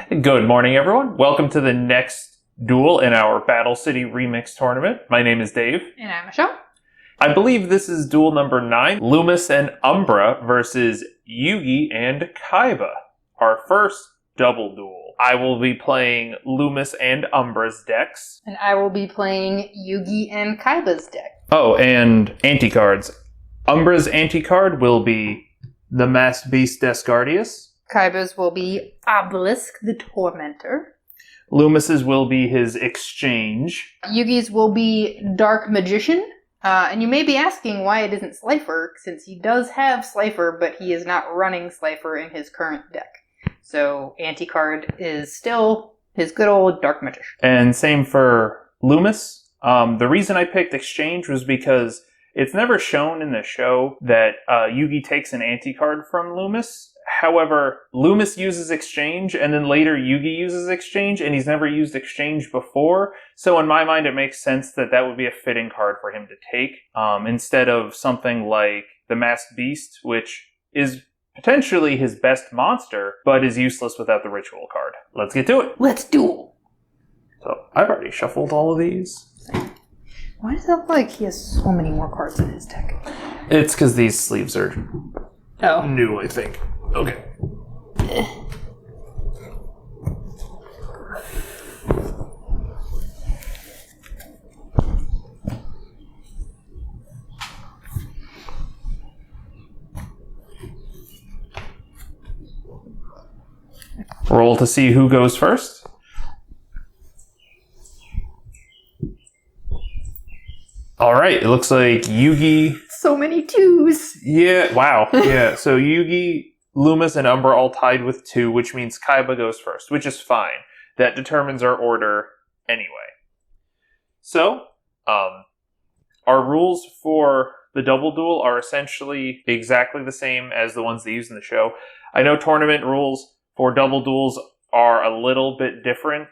Good morning, everyone. Welcome to the next duel in our Battle City Remix tournament. My name is Dave. And I'm Michelle. I believe this is duel number 9. Lumis and Umbra versus Yugi and Kaiba. Our first double duel. I will be playing Lumis and Umbra's decks. And I will be playing Yugi and Kaiba's deck. Oh, and anti-cards. Umbra's anti-card will be the Masked Beast Descardius. Kaiba's will be Obelisk the Tormentor. Lumis's will be his Exchange. Yugi's will be Dark Magician. And you may be asking why it isn't Slifer, since he does have Slifer, but he is not running Slifer in his current deck. So anti-card is still his good old Dark Magician. And same for Lumis. The reason I picked Exchange was because it's never shown in the show that Yugi takes an anti-card from Lumis. However, Lumis uses Exchange, and then later Yugi uses Exchange, and he's never used Exchange before. So in my mind, it makes sense that that would be a fitting card for him to take, instead of something like the Masked Beast, which is potentially his best monster, but is useless without the Ritual card. Let's get to it. Let's duel! So, I've already shuffled all of these. Why does it look like he has so many more cards in his deck? It's because these sleeves are new, I think. Okay. Roll to see who goes first. All right, it looks like Yugi. So many twos. Yeah, wow. Yeah, so Yugi, Lumis, and Umbra all tied with 2, which means Kaiba goes first, which is fine. That determines our order anyway. So, our rules for the double duel are essentially exactly the same as the ones they use in the show. I know tournament rules for double duels are a little bit different,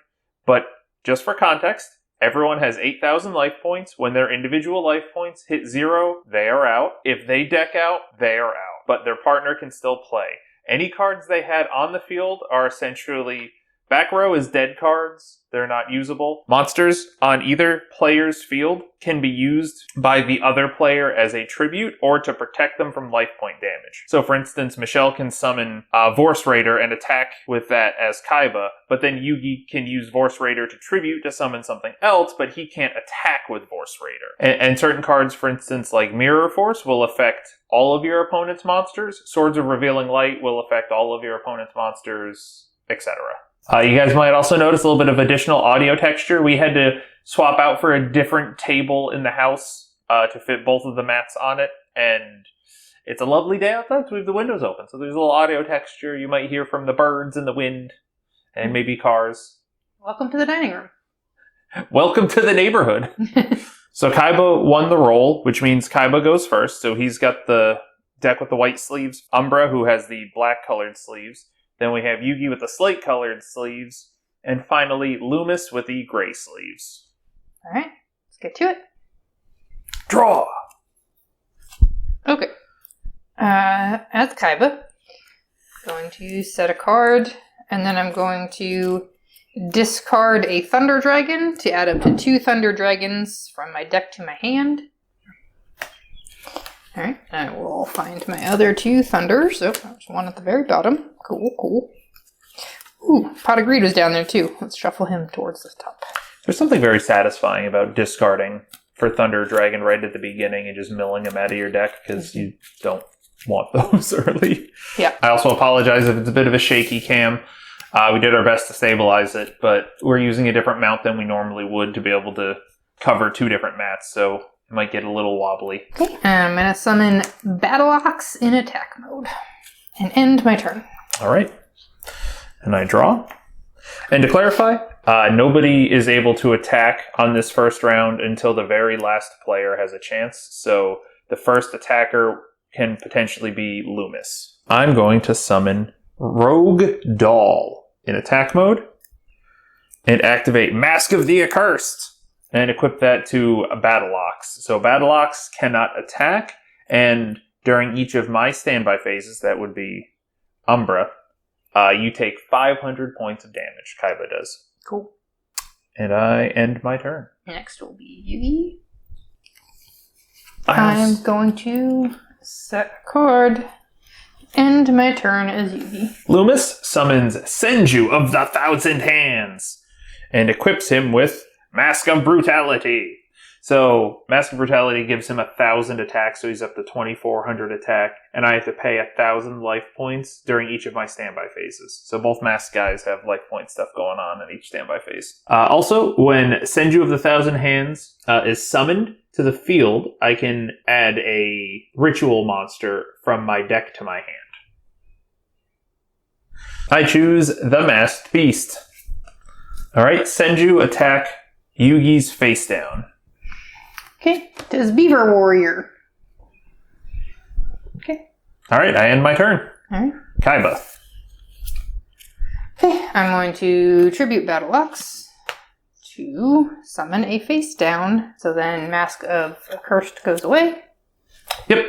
but just for context, everyone has 8,000 life points. When their individual life points hit 0, they are out. If they deck out, they are out. But their partner can still play. Any cards they had on the field are essentially... Back row is dead cards. They're not usable. Monsters on either player's field can be used by the other player as a tribute or to protect them from life point damage. So for instance, Michelle can summon Vorse Raider and attack with that as Kaiba, but then Yugi can use Vorse Raider to tribute to summon something else, but he can't attack with Vorse Raider. And certain cards, for instance, like Mirror Force, will affect all of your opponent's monsters. Swords of Revealing Light will affect all of your opponent's monsters, etc. You guys might also notice a little bit of additional audio texture. We had to swap out for a different table in the house to fit both of the mats on it. And it's a lovely day outside, so we have the windows open. So there's a little audio texture you might hear from the birds and the wind and maybe cars. Welcome to the dining room. Welcome to the neighborhood. So Kaiba won the roll, which means Kaiba goes first. So he's got the deck with the white sleeves. Umbra, who has the black colored sleeves. Then we have Yugi with the slate-colored sleeves. And finally, Lumis with the gray sleeves. Alright, let's get to it. Draw! Okay. As Kaiba, going to set a card, and then I'm going to discard a Thunder Dragon to add up to 2 Thunder Dragons from my deck to my hand. Alright, I will find my other 2 Thunders. Oh, there's one at the very bottom. Cool, cool. Ooh, Pot of Greed was down there too. Let's shuffle him towards the top. There's something very satisfying about discarding for Thunder Dragon right at the beginning and just milling him out of your deck because you don't want those early. Yeah. I also apologize if it's a bit of a shaky cam. We did our best to stabilize it, but we're using a different mount than we normally would to be able to cover 2 different mats, so it might get a little wobbly. Okay, I'm going to summon Battle Ox in attack mode and end my turn. All right. And I draw. And to clarify, nobody is able to attack on this first round until the very last player has a chance. So the first attacker can potentially be Lumis. I'm going to summon Rogue Doll in attack mode and activate Mask of the Accursed and equip that to a Battle Ox. So Battle Ox cannot attack, and during each of my standby phases, that would be Umbra, You take 500 points of damage. Kaiba does. Cool. And I end my turn. Next will be Yugi. I'm going to set a card. End my turn as Yugi. Lumis summons Senju of the Thousand Hands and equips him with Mask of Brutality. So, Mask of Brutality gives him 1,000 attack, so he's up to 2,400 attack, and I have to pay 1,000 life points during each of my standby phases. So both masked guys have life point stuff going on in each standby phase. Also, when Senju of the Thousand Hands is summoned to the field, I can add a ritual monster from my deck to my hand. I choose the Masked Beast. Alright, Senju attack Yugi's face down. Okay, does Beaver Warrior. Okay. Alright, I end my turn. Alright. Kaiba. Okay, I'm going to tribute Battle Axe to summon a face down, so then Mask of Accursed goes away. Yep.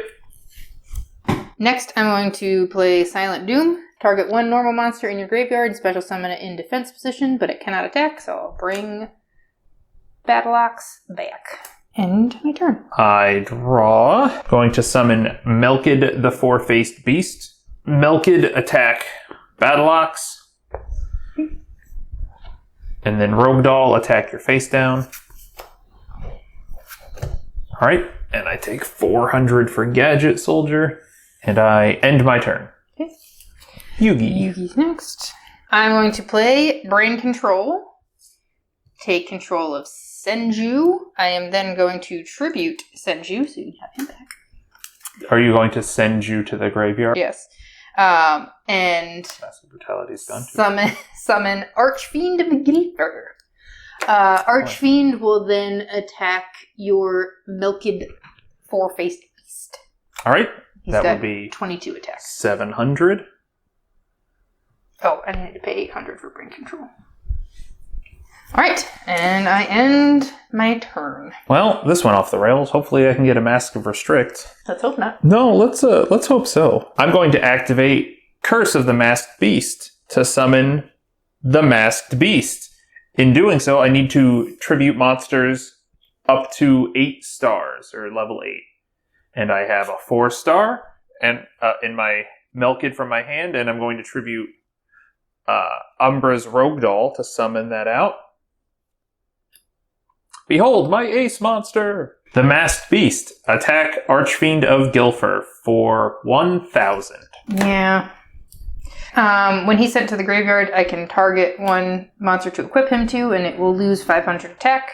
Next, I'm going to play Silent Doom. Target one normal monster in your graveyard, special summon it in defense position, but it cannot attack, so I'll bring Battle Axe back. End my turn. I draw. Going to summon Melkid the Four-Faced Beast. Melkid attack Battle Axe. And then Rogue Doll attack your face down. Alright, and I take 400 for Gadget Soldier. And I end my turn. Okay. Yugi. Yugi's next. I'm going to play Brain Control. Take control of Senju. I am then going to tribute Senju, so you can have him back. Are you going to send you to the graveyard? Yes. And Massive Brutality's done. summon Archfiend Gilfer. Archfiend will then attack your Melkid Four-Faced Beast. Alright, He's that got would be 22 attacks. 700. Oh, I need to pay 800 for Brain Control. Alright, and I end my turn. Well, this went off the rails. Hopefully I can get a Mask of Restrict. Let's hope not. No, let's hope so. I'm going to activate Curse of the Masked Beast to summon the Masked Beast. In doing so, I need to tribute monsters up to 8 stars, or level 8. And I have a 4-star and in my Melkid from my hand, and I'm going to tribute Umbra's Rogue Doll to summon that out. Behold, my ace monster! The Masked Beast. Attack Archfiend of Gilfer for 1,000. Yeah. When he's sent to the graveyard, I can target one monster to equip him to, and it will lose 500 attack.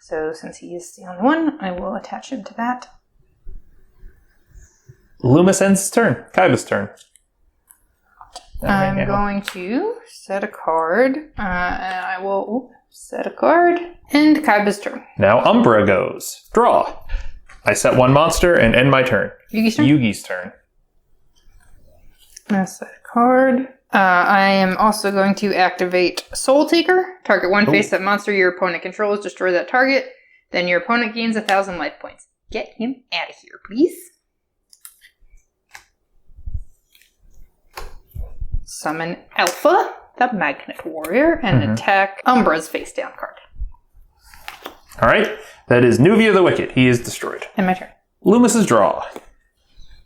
So since he is the only one, I will attach him to that. Lumis ends his turn. Kaiba's turn. I'm going to set a card. And I will set a card. And Kaiba's turn. Now Umbra goes. Draw. I set one monster and end my turn. Yugi's turn? Yugi's turn. I'll set a card. I am also going to activate Soul Taker. Target one face that monster your opponent controls. Destroy that target. Then your opponent gains 1,000 life points. Get him out of here, please. Summon Alpha, the Magnet Warrior, and attack Umbra's face down card. Alright, that is Nuvia the Wicked. He is destroyed. And my turn. Lumis's draw.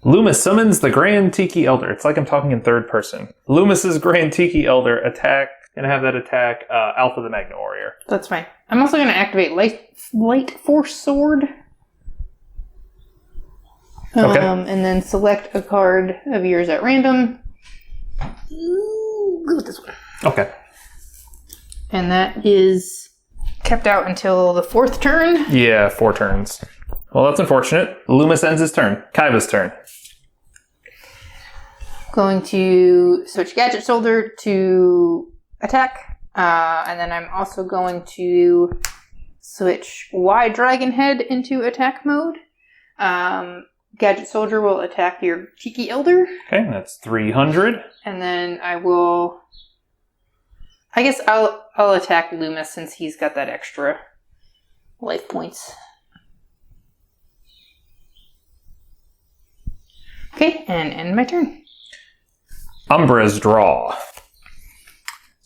Lumis summons the Grand Tiki Elder. It's like I'm talking in third person. Lumis's Grand Tiki Elder attack, and have that attack Alpha the Magnet Warrior. That's fine. I'm also going to activate Light Force Sword. Okay. And then select a card of yours at random. Go with this one. Okay. And that is kept out until the 4th turn. Yeah, 4 turns. Well, that's unfortunate. Lumis ends his turn. Kaiba's turn. Going to switch Gadget Shoulder to attack. And then I'm also going to switch Y Dragon Head into attack mode. Gadget Soldier will attack your Tiki Elder. Okay, that's 300. And then I will... I guess I'll attack Lumis since he's got that extra life points. Okay, and end my turn. Umbra's draw.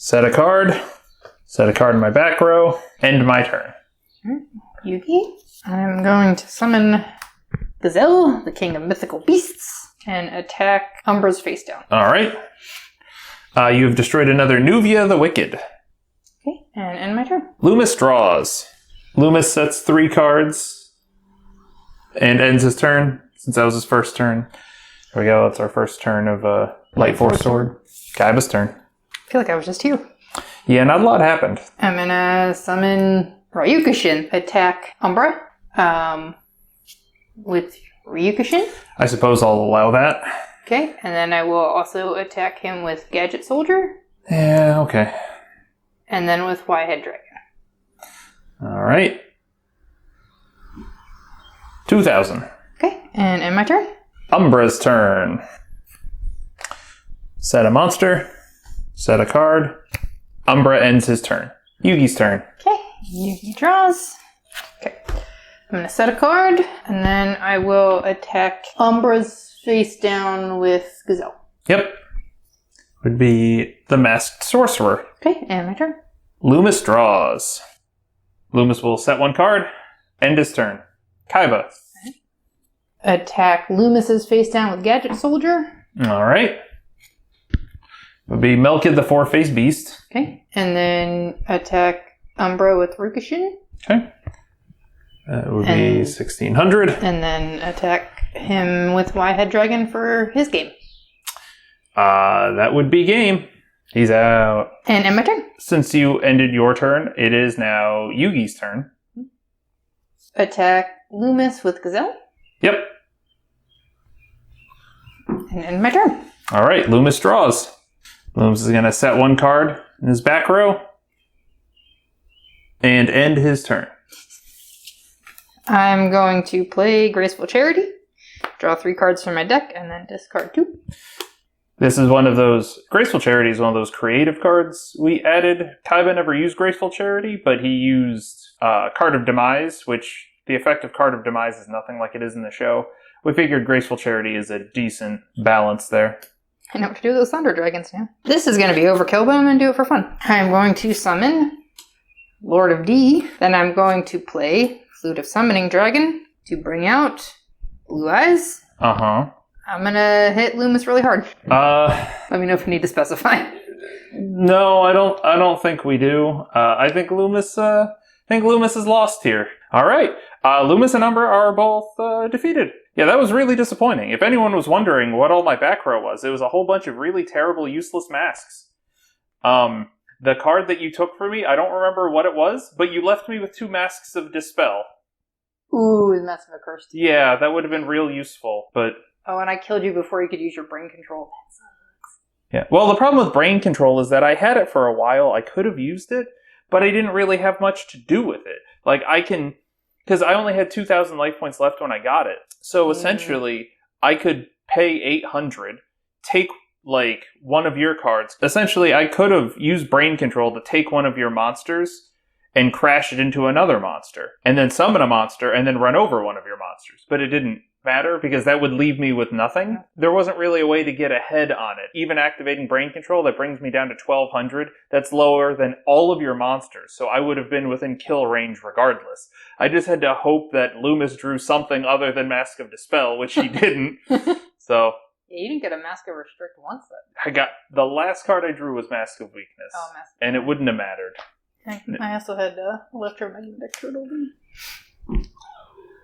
Set a card. Set a card in my back row. End my turn. Yugi. I'm going to summon Gazelle, the king of mythical beasts, and attack Umbra's face down. Alright. You've destroyed another Nuvia the Wicked. Okay, and end my turn. Lumis draws. Lumis sets 3 cards and ends his turn, since that was his first turn. There we go, that's our first turn of Light Force Sword. Kaiba's turn. I feel like I was just here. Yeah, not a lot happened. I'm gonna summon Ryukushin, attack Umbra with Ryukushin. I suppose I'll allow that. Okay, and then I will also attack him with Gadget Soldier. Yeah, okay. And then with Y-Head Dragon. Alright. 2,000. Okay, and end my turn. Umbra's turn. Set a monster. Set a card. Umbra ends his turn. Yugi's turn. Okay, Yugi draws. Okay, I'm gonna set a card, and then I will attack Umbra's face down with Gazelle. Yep. Would be the Masked Sorcerer. Okay, and my turn. Lumis draws. Lumis will set 1 card. End his turn. Kaiba. Attack Lumis's face down with Gadget Soldier. Alright. Would be Melkid the 4-faced beast. Okay, and then attack Umbra with Ryukushin. Okay. That would be 1,600. And then attack him with Y-Head Dragon for his game. That would be game. He's out. And end my turn. Since you ended your turn, it is now Yugi's turn. Attack Lumis with Gazelle. Yep. And end my turn. Alright, Lumis draws. Lumis is going to set 1 card in his back row. And end his turn. I'm going to play Graceful Charity. Draw 3 cards from my deck, and then discard 2. This is one of those... Graceful Charity is one of those creative cards we added. Kaiba never used Graceful Charity, but he used Card of Demise, which the effect of Card of Demise is nothing like it is in the show. We figured Graceful Charity is a decent balance there. I know what to do with those Thunder Dragons now. This is going to be overkill, but I'm going to do it for fun. I'm going to summon Lord of D. Then I'm going to play Flute of Summoning Dragon to bring out Blue Eyes. Uh-huh. I'm going to hit Lumis really hard. Let me know if you need to specify. No, I don't think we do. I think Lumis is lost here. All right. Lumis and Umbra are both defeated. Yeah, that was really disappointing. If anyone was wondering what all my back row was, it was a whole bunch of really terrible, useless masks. The card that you took for me, I don't remember what it was, but you left me with 2 Masks of Dispel. Ooh, the Mask of a Curse. Yeah, that would have been real useful, but... Oh, and I killed you before you could use your brain control. That sucks. Yeah, well, the problem with brain control is that I had it for a while. I could have used it, but I didn't really have much to do with it. Like, I can... Because I only had 2,000 life points left when I got it. So essentially, I could pay 800, take, like, one of your cards. Essentially, I could have used brain control to take one of your monsters and crash it into another monster. And then summon a monster and then run over one of your monsters. But it didn't matter because that would leave me with nothing. There wasn't really a way to get ahead on it. Even activating brain control, that brings me down to 1,200. That's lower than all of your monsters. So I would have been within kill range regardless. I just had to hope that Lumis drew something other than Mask of Dispel, which he didn't. So... Yeah, you didn't get a Mask of Restrict once, then. I got... The last card I drew was Mask of Weakness. Oh, Mask of And it wouldn't have mattered. I also had Electromagnetic Turtle.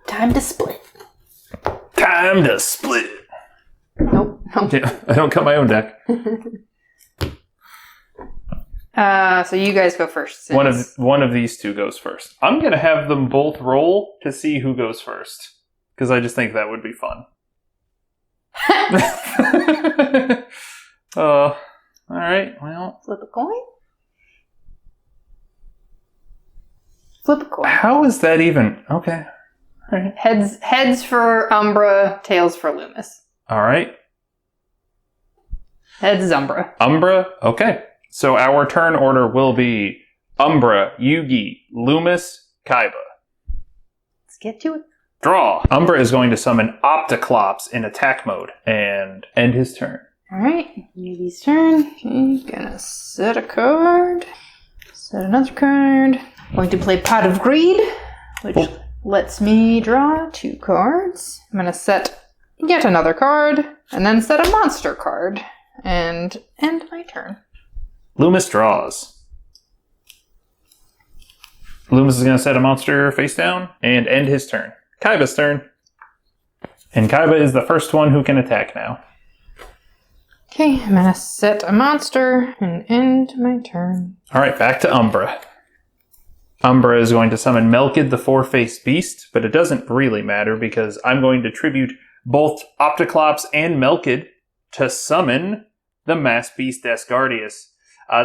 Time to split. Time to split! Nope. Yeah, I don't cut my own deck. So you guys go first. One of these 2 goes first. I'm going to have them both roll to see who goes first. Because I just think that would be fun. Alright, well... Flip a coin? Flip a coin. How is that even... Okay. All right. Heads for Umbra, tails for Lumis. Alright. Heads is Umbra. Umbra? Okay. So our turn order will be Umbra, Yugi, Lumis, Kaiba. Let's get to it. Draw. Umbra is going to summon Opticlops in attack mode and end his turn. Alright, Yugi's turn. Okay, gonna set a card. Set another card. Going to play Pot of Greed, which lets me draw 2 cards. I'm gonna set yet another card, and then set a monster card, and end my turn. Lumis draws. Lumis is going to set a monster face down and end his turn. Kaiba's turn. And Kaiba is the first one who can attack now. Okay, I'm gonna set a monster and end my turn. Alright, back to Umbra. Umbra is going to summon Melkid the Four-Faced Beast, but it doesn't really matter because I'm going to tribute both Opticlops and Melkid to summon the Mass Beast Asgardius.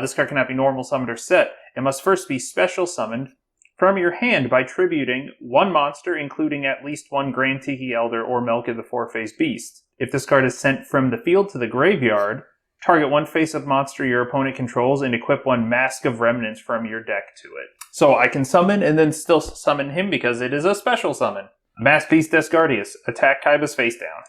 This card cannot be normal summoned or set. It must first be special summoned from your hand by tributing 1 monster, including at least 1 Grand Tiki Elder or Melkid the Four-Faced Beast. If this card is sent from the field to the graveyard, target 1 face-up monster your opponent controls and equip 1 Mask of Remnants from your deck to it. So I can summon and then still summon him because it is a special summon. Mass Beast Asgardius, attack Kaiba's face down.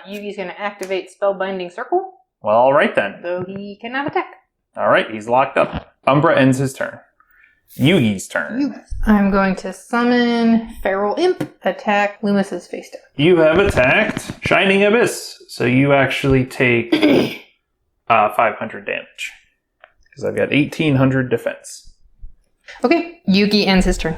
Yugi's gonna activate Spellbinding Circle. Well, alright then. Though he cannot attack. Alright, he's locked up. Umbra ends his turn. Yugi's turn. I'm going to summon Feral Imp, attack Lumis's face down. You have attacked Shining Abyss, so you actually take 500 damage. Because I've got 1800 defense. Okay, Yugi ends his turn.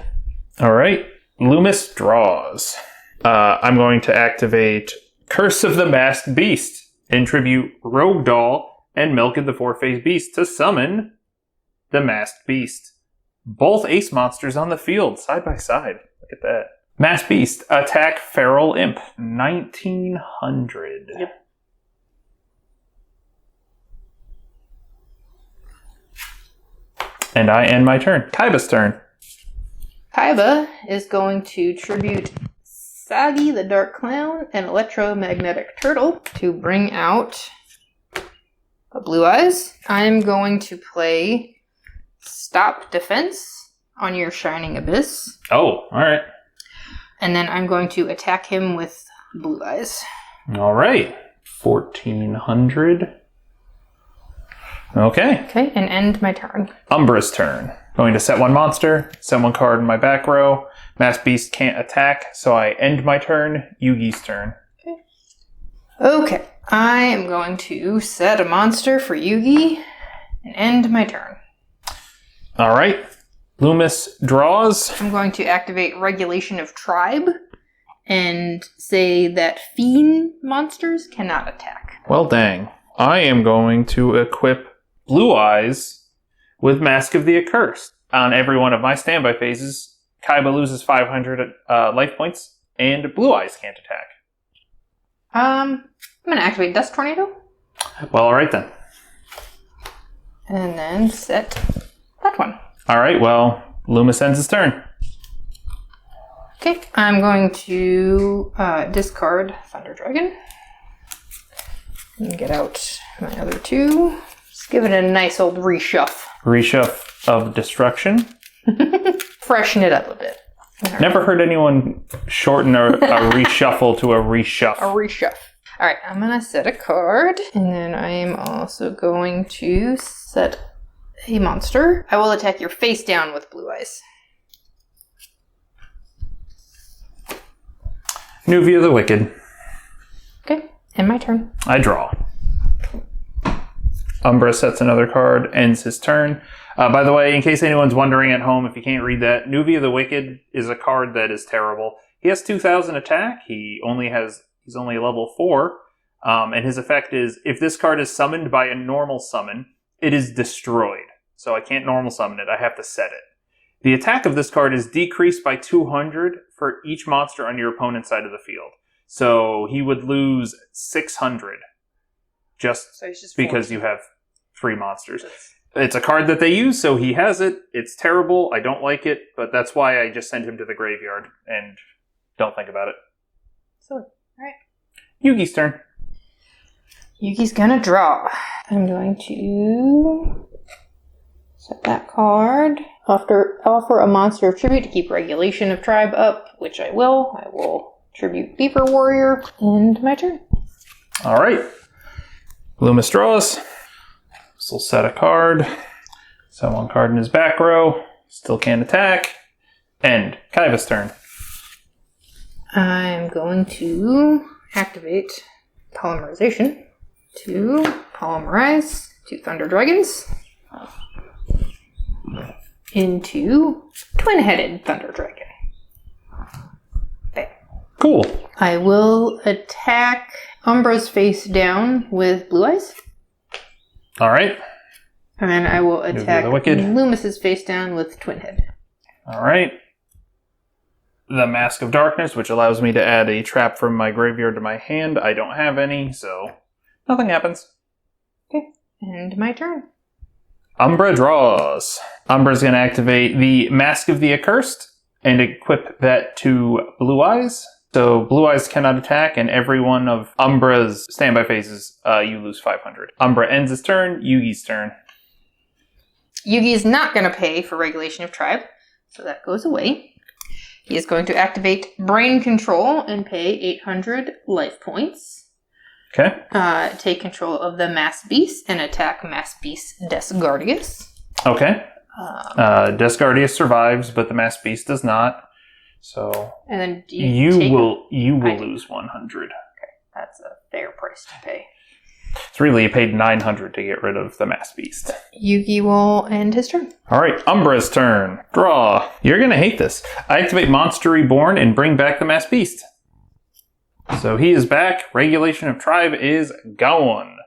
Alright, Lumis draws. I'm going to activate Curse of the Masked Beast and tribute Rogue Doll and Melkid the Four-Faced Beast to summon the Masked Beast. Both ace monsters on the field, side by side. Look at that. Masked Beast, attack Feral Imp. 1900. Yep. And I end my turn. Kaiba's turn. Kaiba is going to tribute Sagi the Dark Clown and Electromagnetic Turtle to bring out a Blue Eyes. I'm going to play Stop Defense on your Shining Abyss. Oh, alright. And then I'm going to attack him with Blue Eyes. Alright. 1400. Okay. Okay, and end my turn. Umbra's turn. Going to set 1 monster, set 1 card in my back row. Mass Beast can't attack, so I end my turn. Yugi's turn. Okay, I am going to set a monster for Yugi and end my turn. Alright. Lumis draws. I'm going to activate Regulation of Tribe and say that Fiend monsters cannot attack. Well, dang. I am going to equip Blue Eyes with Mask of the Accursed. On every one of my standby phases, Kaiba loses 500 life points, and Blue Eyes can't attack. I'm going to activate Dust Tornado. Well, alright then. And then set that one. Alright, well, Lumis ends his turn. Okay, I'm going to discard Thunder Dragon. And get out my other 2. Just give it a nice old reshuff. Reshuff of Destruction. Freshen it up a bit. Right. Never heard anyone shorten a reshuffle to a reshuff. A reshuff. Alright, I'm going to set a card. And then I am also going to set a monster. I will attack your face down with Blue Eyes. Nuvia the Wicked. Okay, and my turn. I draw. Umbra sets another card, ends his turn. By the way, in case anyone's wondering at home, if you can't read that, Nuvia the Wicked is a card that is terrible. He has 2000 attack. He's only level 4. And his effect is, if this card is summoned by a normal summon, it is destroyed. So I can't normal summon it. I have to set it. The attack of this card is decreased by 200 for each monster on your opponent's side of the field. So he would lose 600 just because you have 3 monsters. It's a card that they use, so he has it. It's terrible. I don't like it, but that's why I just send him to the graveyard and don't think about it. So, alright. Yugi's turn. Yugi's gonna draw. I'm going to set that card. Offer a monster of tribute to keep Regulation of Tribe up, which I will. I will tribute Beaver Warrior. End my turn. Alright. Lumis draws. This will set a card. So 1 card in his back row. Still can't attack. End. Kaiba's turn. I'm going to activate polymerization to polymerize 2 Thunder Dragons into twin-headed Thunder Dragon. Okay. Cool. I will attack Umbra's face down with Blue Eyes. All right. And then I will attack the Wicked. Lumis's face down with Twin Head. All right. The Mask of Darkness, which allows me to add a trap from my graveyard to my hand. I don't have any, so nothing happens. Okay. And my turn. Umbra draws. Umbra's going to activate the Mask of the Accursed and equip that to Blue Eyes. So Blue Eyes cannot attack, and every one of Umbra's standby phases, you lose 500. Umbra ends his turn. Yugi's turn. Yugi is not going to pay for Regulation of Tribe, so that goes away. He is going to activate Brain Control and pay 800 life points. Okay. Take control of the Mass Beast and attack Mass Beast Desgardius. Okay. Desgardius survives, but the Mass Beast does not. So and then you will lose 100. Okay, that's a fair price to pay. It's really, you paid 900 to get rid of the Mass Beast. Yugi will end his turn. All right, Umbra's turn. Draw. You're going to hate this. I activate Monster Reborn and bring back the Mass Beast. So he is back. Regulation of Tribe is gone.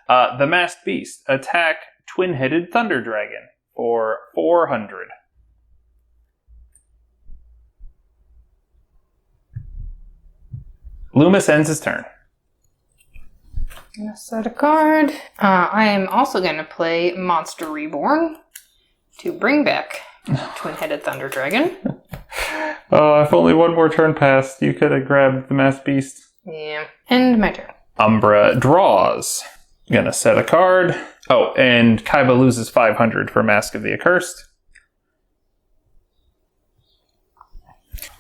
The Mass Beast. Attack Twin-Headed Thunder Dragon for 400. Lumis ends his turn. I'm going to set a card. I am also going to play Monster Reborn to bring back Twin-Headed Thunder Dragon. Oh, if only one more turn passed, you could have grabbed the Mass Beast. Yeah. End my turn. Umbra draws. Gonna set a card. Oh, and Kaiba loses 500 for Mask of the Accursed.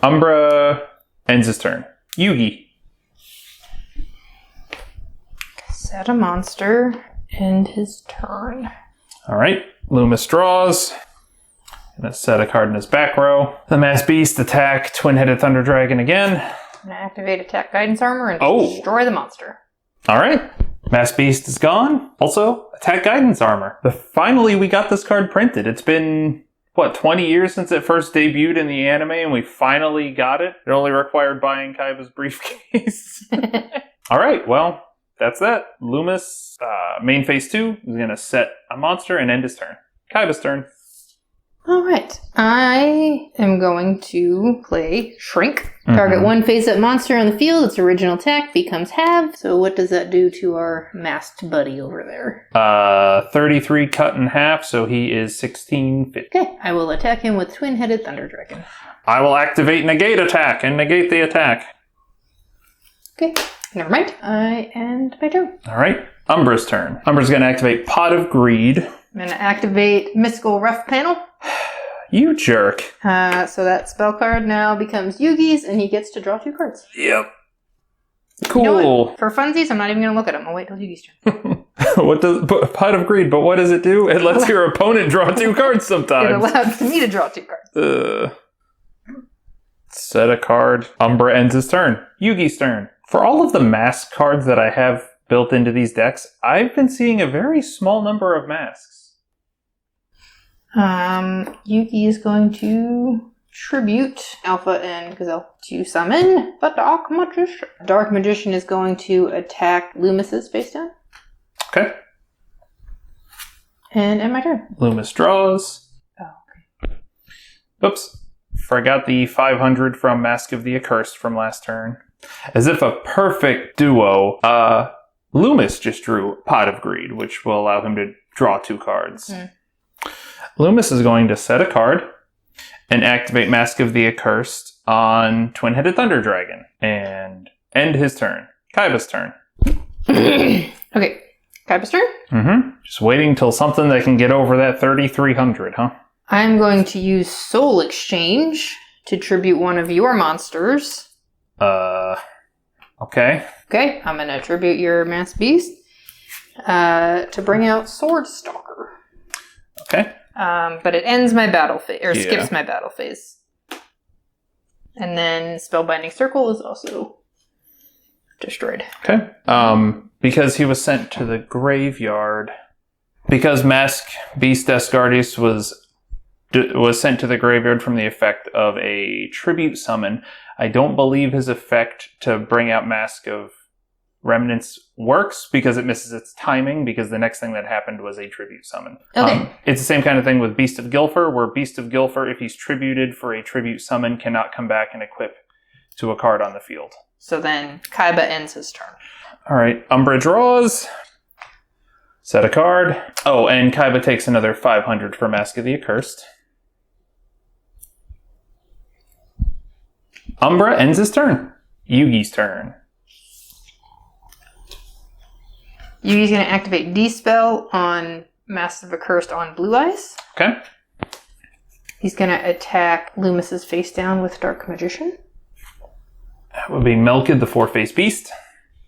Umbra ends his turn. Yugi. Set a monster. End his turn. All right. Lumis draws. Gonna set a card in his back row. The Mass Beast attack Twin-Headed Thunder Dragon again. I'm going to activate Attack Guidance Armor and Oh. destroy the monster. All right. Mass Beast is gone. Also, Attack Guidance Armor. Finally, we got this card printed. It's been, 20 years since it first debuted in the anime, and we finally got it. It only required buying Kaiba's briefcase. All right, well, that's that. Lumis, main phase 2, is going to set a monster and end his turn. Kaiba's turn. All right. I am going to play Shrink. Target one face-up monster on the field. Its original attack becomes halved. So what does that do to our masked buddy over there? 33 cut in half, so he is 1650. Okay. I will attack him with Twin-Headed Thunder Dragon. I will activate Negate Attack and negate the attack. Okay. Never mind. I end my turn. All right. Umbra's turn. Umbra's going to activate Pot of Greed. I'm going to activate Mystical Ref Panel. You jerk. So that spell card now becomes Yugi's, and he gets to draw 2 cards. Yep. Cool. You know what? For funsies, I'm not even going to look at him. I'll wait till Yugi's turn. What does Pot of Greed? But what does it do? It lets your opponent draw 2 cards It sometimes. allows me to draw 2 cards. Set a card. Umbra ends his turn. Yugi's turn. For all of the mask cards that I have built into these decks, I've been seeing a very small number of masks. Yugi is going to tribute Alpha and Gazelle to summon the Dark Magician. Dark Magician is going to attack Lumis's face down. Okay. And end my turn. Lumis draws. Oh, okay. Oops. Forgot the 500 from Mask of the Accursed from last turn. As if a perfect duo, Lumis just drew Pot of Greed, which will allow him to draw 2 cards. Lumis is going to set a card and activate Mask of the Accursed on Twin-Headed Thunder Dragon and end his turn. Kaiba's turn. Okay. Kaiba's turn? Just waiting till something that can get over that 3,300, huh? I'm going to use Soul Exchange to tribute one of your monsters. Okay. Okay, I'm going to tribute your Mass Beast. to bring out Sword Stalker. Okay. But it ends my battle phase, or skips my battle phase. And then Spellbinding Circle is also destroyed. Okay. Because he was sent to the graveyard. Because Mask Beast Asgardius was sent to the graveyard from the effect of a tribute summon, I don't believe his effect to bring out Mask of Remnants works because it misses its timing, because the next thing that happened was a tribute summon. Okay. It's the same kind of thing with Beast of Gilfer, where Beast of Gilfer, if he's tributed for a tribute summon, cannot come back and equip to a card on the field. So then Kaiba ends his turn. Alright, Umbra draws. Set a card. Oh, and Kaiba takes another 500 for Mask of the Accursed. Umbra ends his turn. Yugi's turn. Yugi's going to activate D-Spell on Mask of Accursed on Blue Eyes. Okay. He's going to attack Lumis's face down with Dark Magician. That would be Melkid, the four-faced beast.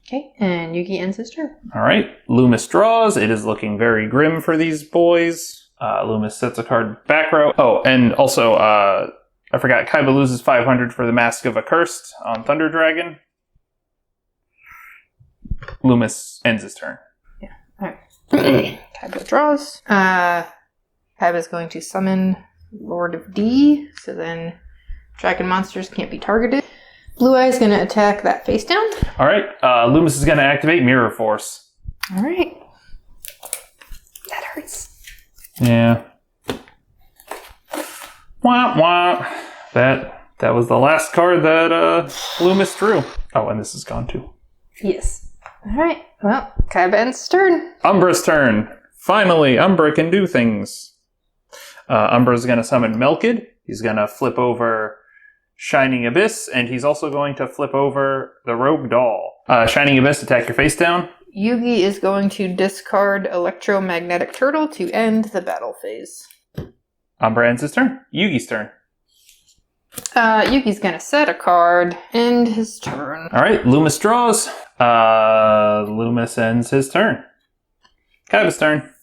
Okay, and Yugi ends his turn. Alright, Lumis draws. It is looking very grim for these boys. Lumis sets a card back row. Oh, and also, I forgot, Kaiba loses 500 for the Mask of Accursed on Thunder Dragon. Lumis ends his turn. Yeah, alright. Kaiba draws. Kaiba's going to summon Lord of D, so then dragon monsters can't be targeted. Blue Eye's going to attack that face down. Alright, Lumis is going to activate Mirror Force. Alright. That hurts. Yeah. Wah, wah. That was the last card that Lumis drew. Oh, and this is gone too. Yes. Alright, well, Kaiba ends his turn. Umbra's turn. Finally, Umbra can do things. Umbra's going to summon Melkid. He's going to flip over Shining Abyss, and he's also going to flip over the Rogue Doll. Shining Abyss, attack your face down. Yugi is going to discard Electromagnetic Turtle to end the battle phase. Umbra ends his turn. Yugi's turn. Yugi's gonna set a card, end his turn. Alright, Lumis draws. Lumis ends his turn. Kaiba's turn.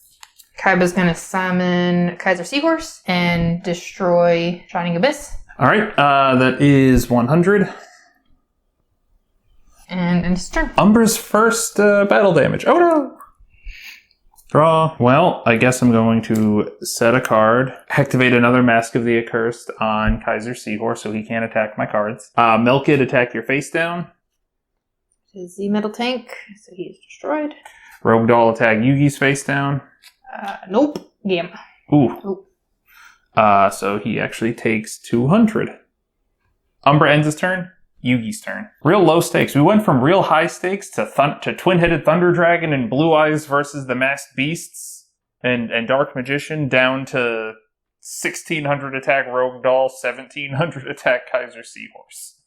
Kaiba's gonna summon Kaiser Seahorse and destroy Shining Abyss. Alright, that is 100. And end his turn. Umbra's first battle damage. Oh no! Draw. Well, I guess I'm going to set a card. Activate another Mask of the Accursed on Kaiser Seahorse so he can't attack my cards. Melkid, attack your face down. His Z-Metal Tank, so he is destroyed. Rogue Doll, attack Yugi's face down. Nope. Gamma. Ooh. So he actually takes 200. Umbra ends his turn. Yugi's turn. Real low stakes. We went from real high stakes to Twin-Headed Thunder Dragon and Blue Eyes versus the Masked Beasts and Dark Magician down to 1600 attack Rogue Doll, 1700 attack Kaiser Seahorse.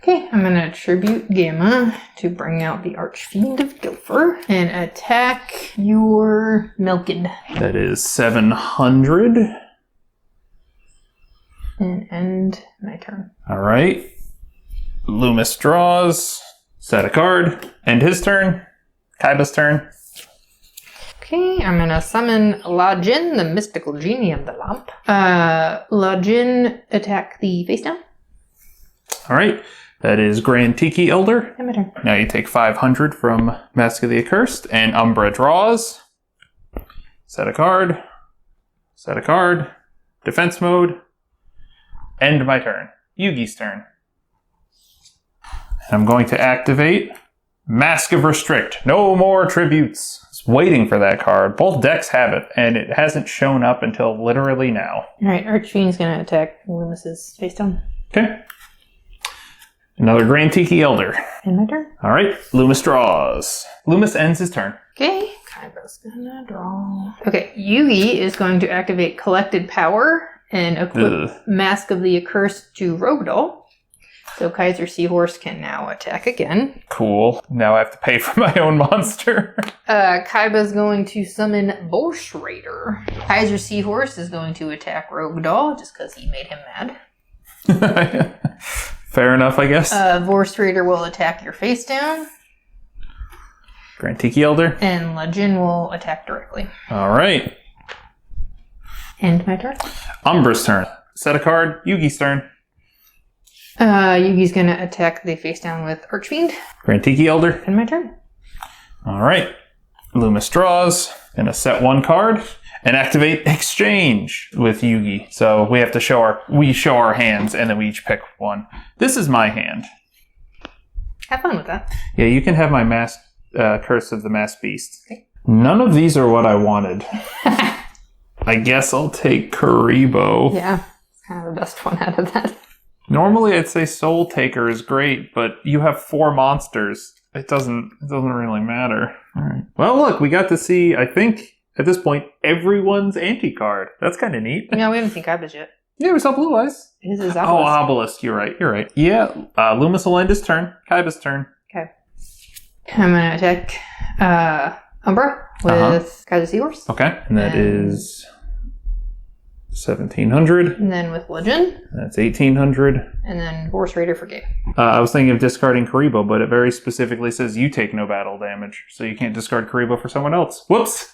Okay, I'm going to tribute Gamma to bring out the Archfiend of Gilfer and attack your Melkid. That is 700. And end my turn. Alright. Lumis draws. Set a card. End his turn. Kaiba's turn. Okay, I'm going to summon La Jin, the mystical genie of the lamp. La Jin, attack the face down. Alright. That is Grand Tiki Elder. And my turn. Now you take 500 from Mask of the Accursed, and Umbra draws. Set a card. Set a card. Defense mode. End my turn. Yugi's turn. And I'm going to activate Mask of Restrict. No more tributes. I was waiting for that card. Both decks have it, and it hasn't shown up until literally now. Alright, Archfiend's going to attack Lumis's face down. Okay. Another Grand Tiki Elder. And my turn. Alright, Lumis draws. Lumis ends his turn. Okay, Kaiba's gonna draw. Okay, Yugi is going to activate Collected Power and equip Mask of the Accursed to Rogue Doll. So Kaiser Seahorse can now attack again. Cool. Now I have to pay for my own monster. Kaiba's going to summon Bosch Raider. Kaiser Seahorse is going to attack Rogue Doll just because he made him mad. Fair enough, I guess. Bosch Raider will attack your face down. Grantiki Elder. And Legend will attack directly. All right. End my turn. Umbra's turn. Set a card. Yugi's turn. Yugi's gonna attack the face down with Archfiend. Grantiki Elder. End my turn. All right. Lumis draws. Gonna set one card and activate Exchange with Yugi. So we have to show our hands, and then we each pick one. This is my hand. Have fun with that. Yeah, you can have my Curse of the Masked Beast. Okay. None of these are what I wanted. I guess I'll take Karibo. Yeah, it's kind of the best one out of that. Normally I'd say Soul Taker is great, but you have 4 monsters. It doesn't really matter. All right. Well, look, we got to see, I think, at this point, everyone's anti-card. That's kind of neat. No, we haven't seen Kaiba's yet. Yeah, we saw Blue Eyes. His is Obelisk. Oh, Obelisk. You're right. Yeah, Lumis will end his turn. Kaiba's turn. Okay. I'm going to attack Umbra with Kaiser Seahorse. Okay, and that is 1,700. And then with Legend. That's 1,800. And then Horse Raider for game. I was thinking of discarding Karibo, but it very specifically says you take no battle damage, so you can't discard Karibo for someone else. Whoops!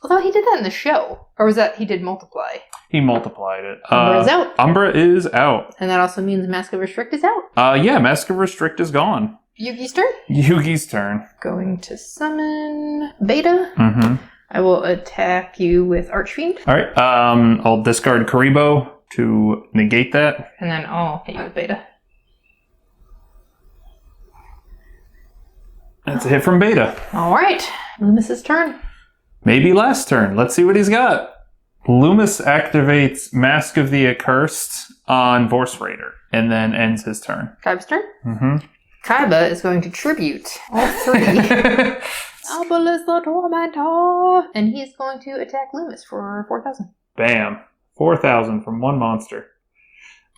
Although he did that in the show. Or was that he did multiply? He multiplied it. Umbra is out. Umbra is out. And that also means Mask of Restrict is out. Yeah, Mask of Restrict is gone. Yugi's turn. Yugi's turn. Going to summon Beta. Mm-hmm. I will attack you with Archfiend. All right. I'll discard Karibo to negate that. And then I'll hit you with Beta. That's a hit from Beta. All right. Lumis's turn. Maybe last turn. Let's see what he's got. Lumis activates Mask of the Accursed on Vorse Raider and then ends his turn. Kaiba's turn. Mm-hmm. Kaiba is going to tribute all 3. Obelisk the Tormentor. And he's going to attack Lumis for 4,000. Bam. 4,000 from one monster.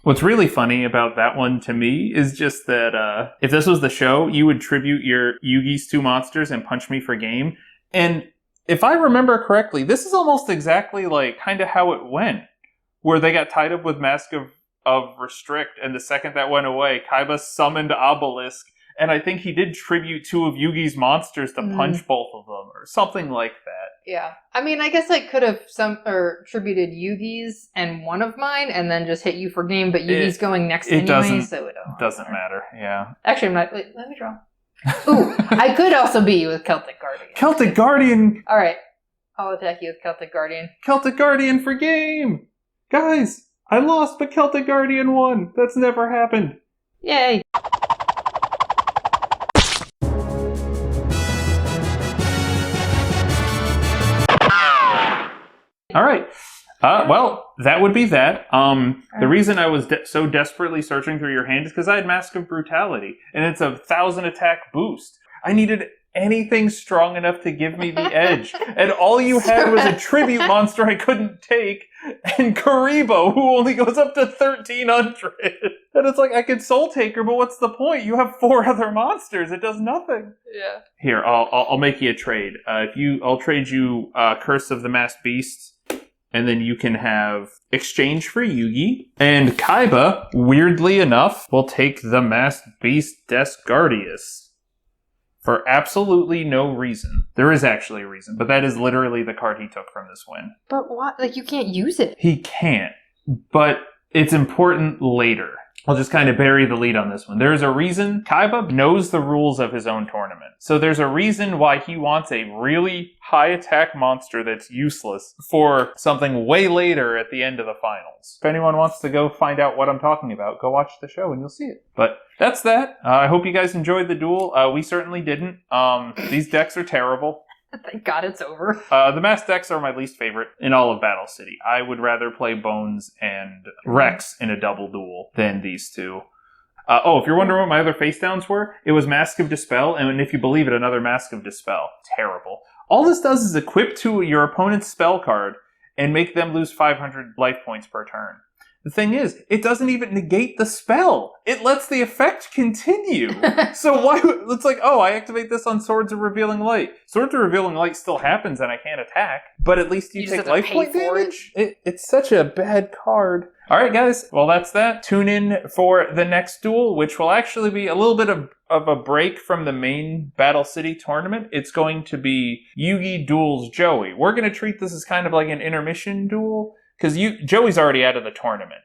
What's really funny about that one to me is just that if this was the show, you would tribute your Yugi's 2 monsters and punch me for game. And if I remember correctly, this is almost exactly like kind of how it went, where they got tied up with Mask of Restrict, and the second that went away, Kaiba summoned Obelisk, and I think he did tribute 2 of Yugi's monsters to punch both of them, or something like that. Yeah. I mean, I guess I could have tributed Yugi's and one of mine, and then just hit you for game, but Yugi's going next anyway, so it doesn't matter, yeah. Actually, I'm not... Wait, let me draw. Ooh, I could also beat you with Celtic Guardian. Celtic Guardian! Alright, I'll attack you with Celtic Guardian. Celtic Guardian for game! Guys, I lost, but Celtic Guardian won! That's never happened! Yay! Alright. Well, that would be that. The reason I was so desperately searching through your hand is because I had Mask of Brutality, and it's a 1,000 attack boost. I needed anything strong enough to give me the edge, and all you had was a tribute monster I couldn't take, and Karibo, who only goes up to 1,300. And it's like, I could Soul Taker, but what's the point? You have 4 other monsters. It does nothing. Yeah. Here, I'll make you a trade. I'll trade you Curse of the Masked Beast. And then you can have Exchange for Yugi. And Kaiba, weirdly enough, will take the Masked Beast Desgardius. For absolutely no reason. There is actually a reason, but that is literally the card he took from this win. But what? Like, you can't use it. He can't. But it's important later. I'll just kind of bury the lead on this one. There's a reason Kaiba knows the rules of his own tournament. So there's a reason why he wants a really high attack monster that's useless for something way later at the end of the finals. If anyone wants to go find out what I'm talking about, go watch the show and you'll see it. But that's that. I hope you guys enjoyed the duel. We certainly didn't. These decks are terrible. Thank God it's over. The mass decks are my least favorite in all of Battle City. I would rather play Bones and Rex in a double duel than these 2. If you're wondering what my other face downs were, it was Mask of Dispel, and if you believe it, another Mask of Dispel. Terrible. All this does is equip to your opponent's spell card and make them lose 500 life points per turn. The thing is, it doesn't even negate the spell. It lets the effect continue. So why? It's like, I activate this on Swords of Revealing Light. Swords of Revealing Light still happens and I can't attack, but at least you take life point damage. It's such a bad card. All right, guys. Well, that's that. Tune in for the next duel, which will actually be a little bit of of a break from the main Battle City tournament. It's going to be Yugi duels Joey. We're going to treat this as kind of like an intermission duel, because Joey's already out of the tournament.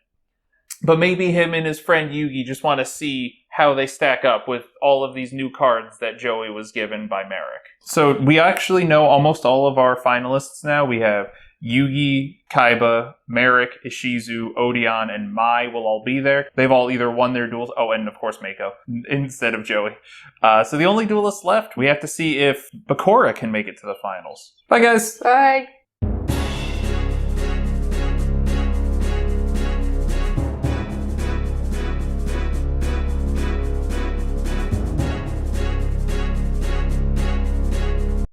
But maybe him and his friend Yugi just want to see how they stack up with all of these new cards that Joey was given by Merrick. So we actually know almost all of our finalists now. We have Yugi, Kaiba, Merrick, Ishizu, Odeon, and Mai will all be there. They've all either won their duels. Oh, and of course Mako instead of Joey. So the only duelists left, we have to see if Bakura can make it to the finals. Bye, guys. Bye.